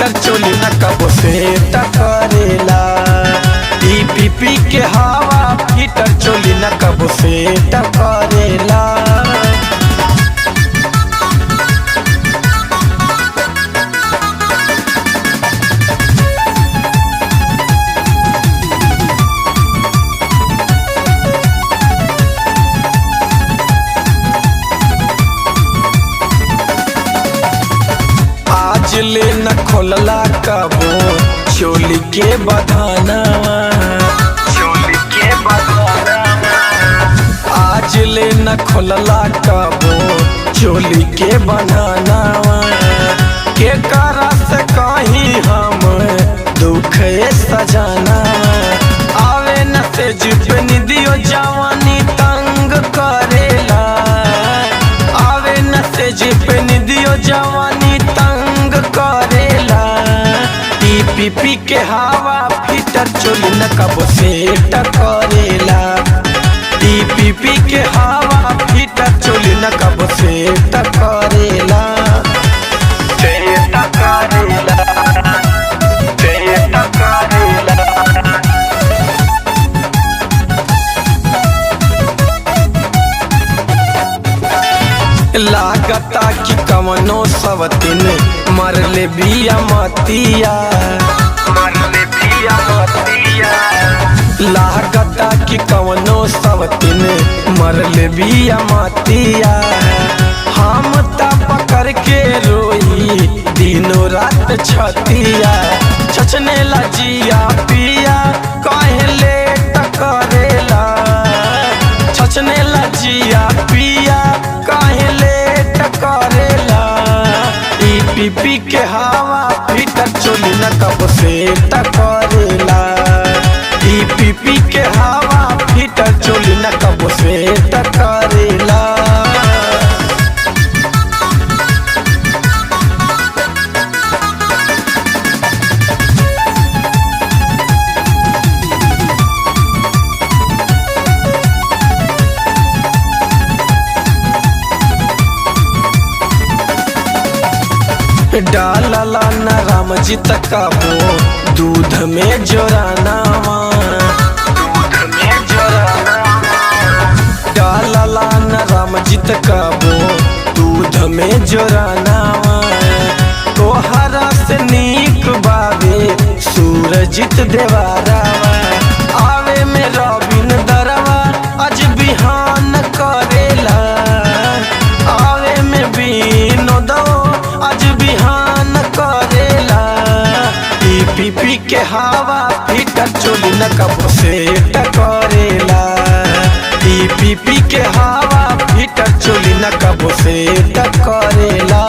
भीतर चोली न कबो से टकरेला। ई पी के हवा भीतर चोली न कबो से टकरेला। आज ले न खोलला कबो चोली के बधानावा, चोली के बधानावा। आज ले न खोलला कबो चोली के बधानावा। के करा से कहीं हम दुख सजाना। आवे न से जिप निदियो जवानी तंग करेला। आवे न से जिप निदियो जवानी तंग करेला। पी के हवा भीतर चोली न कबो से टकरेला। पी के हवा भीतर चोली न कबो से टकरेला। लागता कि कवनो सवतिन मरले बिया मतिया, मरले बिया मतिया। लागता कि कवनो सवतिन मरले बिया मतिया। हम ता पकड़ के रोई दिनों रात छतिया। छछने लजिया पिया काहे लेट करेला। छछने लजिया पिया काहे लेट करेला। ई पी के हवा भीतर चोली न कबो से टकरेला। ई पी के हवा भीतर चोली न कबो से टकरेला। डालला न राम जी तकाबो दूध में जोरानावा, दूध में जोरानावा। डालला न राम जी तकाबो दूध में जोरानावा। तोहरा से नीक बावे सूरजित देवारावा। आवे में रबिन दरवा आज बिहान करेला। आवे में बीनो दो आज बिहान करेला। ई पी के हवा भीतर चोली न कबो से टकरेला। ई पी के हवा भीतर चोली न कबो से टकरेला।